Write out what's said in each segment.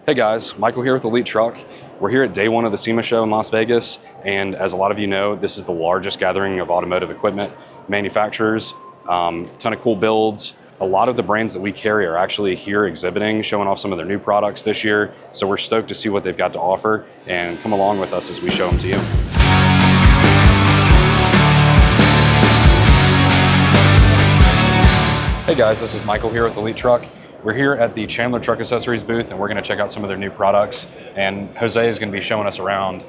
Hey guys, Michael here with Elite Truck. We're here at day one of the SEMA Show in Las Vegas, and as a lot of you know, this is the largest gathering of automotive equipment manufacturers. Ton of cool builds. A lot of the brands that we carry are actually here exhibiting, showing off some of their new products this year. So we're stoked to see what they've got to offer, and come along with us as we show them to you. Hey guys, this is Michael here with Elite Truck. We're here at the Chandler Truck Accessories booth, and we're going to check out some of their new products. And Jose is going to be showing us around.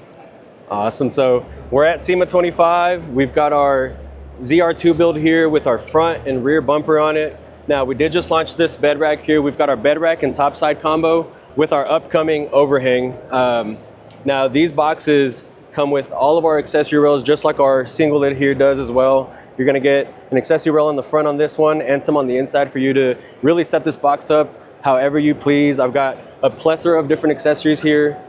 Awesome. So we're at SEMA 25. We've got our ZR2 build here with our front and rear bumper on it. Now, we did just launch this bed rack here. We've got our bed rack and topside combo with our upcoming overhang. Now, these boxes come with all of our accessory rails, just like our single lid here does as well. You're gonna get an accessory rail on the front on this one and some on the inside for you to really set this box up however you please. I've got a plethora of different accessories here.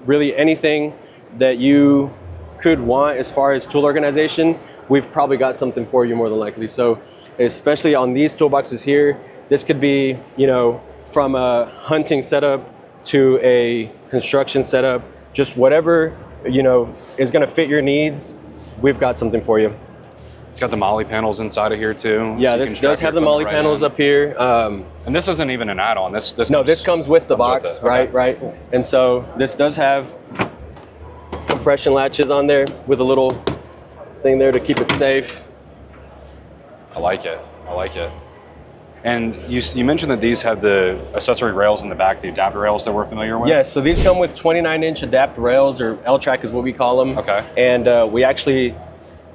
Really anything that you could want as far as tool organization, we've probably got something for you more than likely. So especially on these toolboxes here, this could be, you know, from a hunting setup to a construction setup, just whatever, you know, is gonna fit your needs, we've got something for you. It's got the molly panels inside of here too. Yeah, so this does have the molly panels up here. And this isn't even an add-on. This comes with the box, right? Right. And so this does have compression latches on there with a little thing there to keep it safe. I like it. I like it. And you mentioned that these have the accessory rails in the back, the adapter rails that we're familiar with? Yes, so these come with 29-inch adapt rails, or L-track is what we call them. Okay. And we actually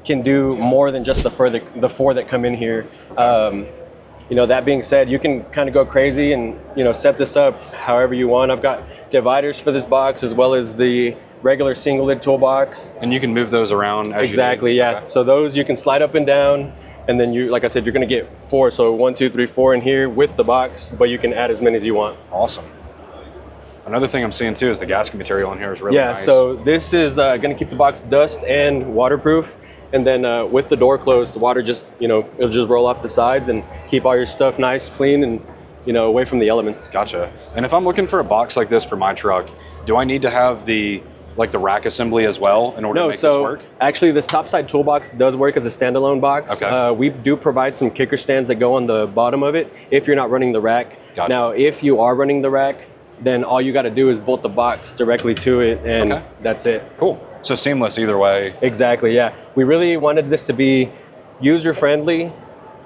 can do more than just the four that come in here. You know, that being said, you can kind of go crazy and, you know, set this up however you want. I've got dividers for this box as well as the regular single lid toolbox. And you can move those around as exactly, you yeah. Okay. So those you can slide up and down. And then you, like I said, you're gonna get 4. So 1, 2, 3, 4 in here with the box, but you can add as many as you want. Awesome. Another thing I'm seeing too is the gasket material in here is really nice. Yeah, so this is gonna keep the box dust and waterproof. And then with the door closed, the water just, you know, it'll just roll off the sides and keep all your stuff nice, clean, and, you know, away from the elements. Gotcha. And if I'm looking for a box like this for my truck, do I need to have the rack assembly as well in order to make this work? Actually, this topside toolbox does work as a standalone box. Okay. We do provide some kicker stands that go on the bottom of it if you're not running the rack. Gotcha. Now, if you are running the rack, then all you got to do is bolt the box directly to it, and that's it. Cool. So seamless either way. Exactly, yeah. We really wanted this to be user-friendly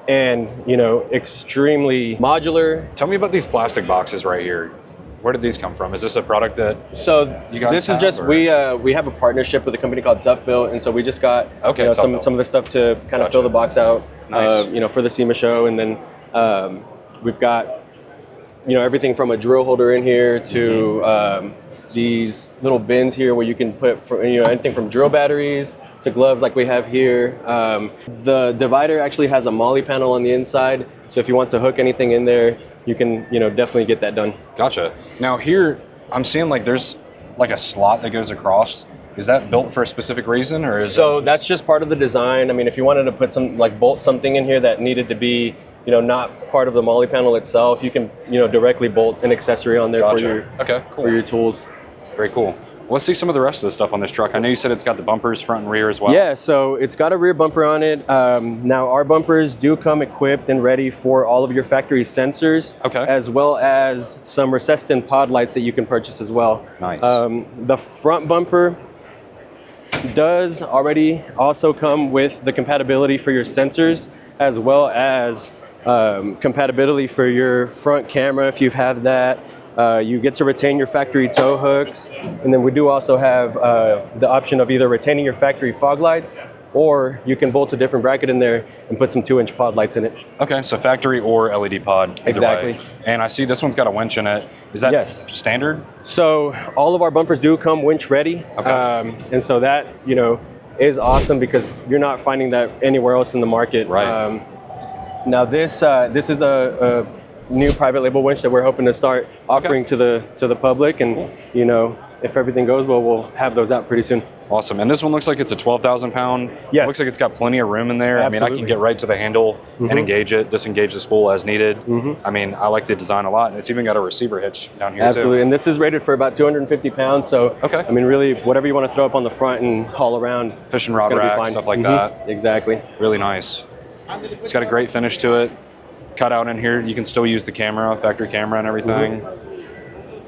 and, you know, extremely modular. Tell me about these plastic boxes right here. Where did these come from? Is this a product that you guys this is have, just or? we have a partnership with a company called Tough Built, and so we just got you know, some of the stuff to kind of fill the box out, Nice. you know, for the SEMA show, and then we've got, you know, everything from a drill holder in here to these little bins here where you can put, you know, anything from drill batteries to gloves like we have here. The divider actually has a molly panel on the inside, so if you want to hook anything in there, you can, you know, definitely get that done. Gotcha. Now here, I'm seeing there's a slot that goes across. Is that built for a specific reason, or is that's just part of the design? I mean, if you wanted to put some, bolt something in here that needed to be, you know, not part of the molly panel itself, you can, you know, directly bolt an accessory on there for your tools. Very cool. Let's see some of the rest of the stuff on this truck. I know you said it's got the bumpers front and rear as well. Yeah, so it's got a rear bumper on it. Now our bumpers do come equipped and ready for all of your factory sensors, as well as some Receston pod lights that you can purchase as well. Nice. The front bumper does already also come with the compatibility for your sensors, as well as compatibility for your front camera if you have that. You get to retain your factory tow hooks, and then we do also have the option of either retaining your factory fog lights, or you can bolt a different bracket in there and put some 2-inch pod lights in it. Okay, so factory or LED pod. Exactly. Way. And I see this one's got a winch in it. Is that standard? So all of our bumpers do come winch ready. And so that, you know, is awesome because you're not finding that anywhere else in the market. Right. Now this is a new private label winch that we're hoping to start offering to the public, and you know, if everything goes well, we'll have those out pretty soon. Awesome. And this one looks like it's a 12,000 pound. Yes. Looks like it's got plenty of room in there. Absolutely. I mean, I can get right to the handle and engage it, disengage the spool as needed. I mean, I like the design a lot. And it's even got a receiver hitch down here Absolutely. too. And this is rated for about 250 pounds. So, Okay. I mean, really, whatever you want to throw up on the front and haul around. Fishing it's rod gonna be rack, fine. stuff like that. Exactly. Really nice. It's got a great finish to it. Cut out in here. You can still use the camera, factory camera and everything.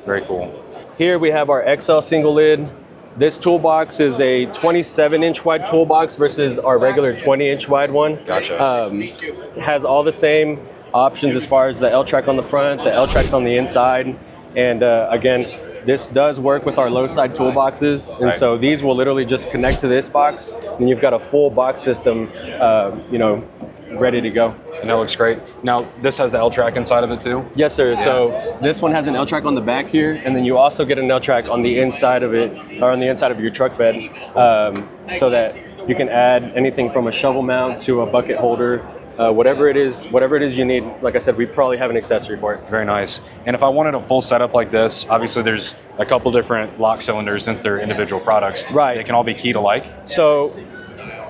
Very cool. Here we have our XL single lid. This toolbox is a 27-inch wide toolbox versus our regular 20-inch wide one. Gotcha. Has all the same options as far as the L-track on the front, the L-tracks on the inside. And again, this does work with our low side toolboxes. And so these will literally just connect to this box, and you've got a full box system, you know, ready to go. And that looks great. Now, this has the L-track inside of it too? Yes, sir. Yeah. So this one has an L-track on the back here, and then you also get an L-track on the inside of it, or on the inside of your truck bed, so that you can add anything from a shovel mount to a bucket holder, whatever it is you need. Like I said, we probably have an accessory for it. Very nice. And if I wanted a full setup like this, obviously there's a couple different lock cylinders since they're individual products. Right. They can all be keyed alike. So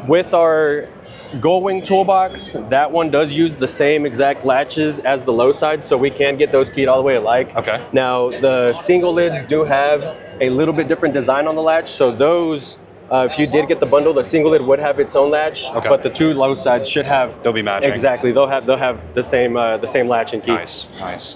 with our Gullwing toolbox, that one does use the same exact latches as the low side, so we can get those keyed all the way alike. Okay. Now, the single lids do have a little bit different design on the latch, so those, if you did get the bundle, the single lid would have its own latch, but the two low sides should have. They'll be matching. Exactly. They'll have the same latch and key. Nice, nice.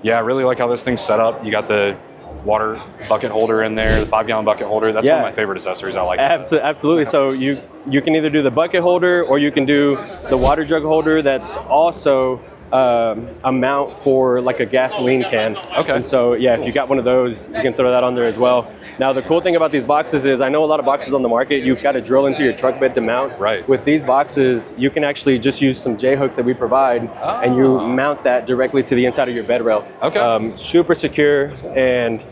Yeah, I really like how this thing's set up. You got the water bucket holder in there, the 5-gallon bucket holder. That's one of my favorite accessories. I like that. Absolutely. So you can either do the bucket holder, or you can do the water jug holder. That's also a mount for like a gasoline can. Okay. And so yeah, if you got one of those, you can throw that on there as well. Now the cool thing about these boxes is, I know a lot of boxes on the market, you've got to drill into your truck bed to mount. Right. With these boxes, you can actually just use some J-hooks that we provide, and you mount that directly to the inside of your bed rail. Okay. Super secure, and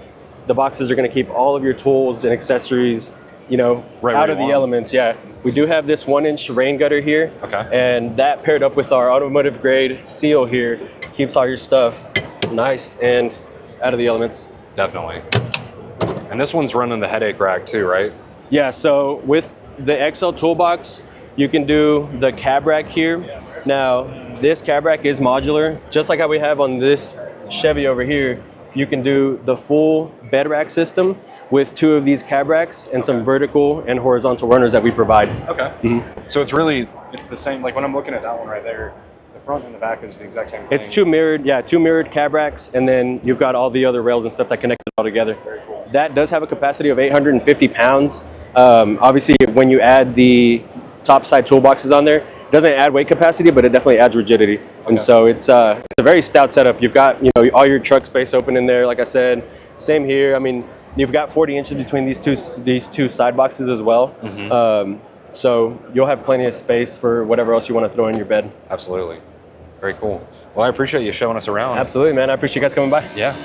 the boxes are going to keep all of your tools and accessories, you know, out of the elements. Yeah. We do have this 1-inch rain gutter here. Okay. And that paired up with our automotive grade seal here keeps all your stuff nice and out of the elements. Definitely. And this one's running the headache rack too, right? Yeah, so with the XL toolbox, you can do the cab rack here. Now, this cab rack is modular. Just like how we have on this Chevy over here, you can do the full bed rack system with 2 of these cab racks and some vertical and horizontal runners that we provide. Okay. So it's the same, like when I'm looking at that one right there, the front and the back is the exact same thing. It's 2 mirrored cab racks, and then you've got all the other rails and stuff that connect it all together. Very cool. That does have a capacity of 850 pounds. Obviously, when you add the top side toolboxes on there, it doesn't add weight capacity, but it definitely adds rigidity. Okay. And so it's a very stout setup. You've got, you know, all your truck space open in there, like I said. Same here. I mean, you've got 40 inches between these two side boxes as well. So you'll have plenty of space for whatever else you want to throw in your bed. Absolutely. Very cool. Well, I appreciate you showing us around. Absolutely, man. I appreciate you guys coming by. Yeah.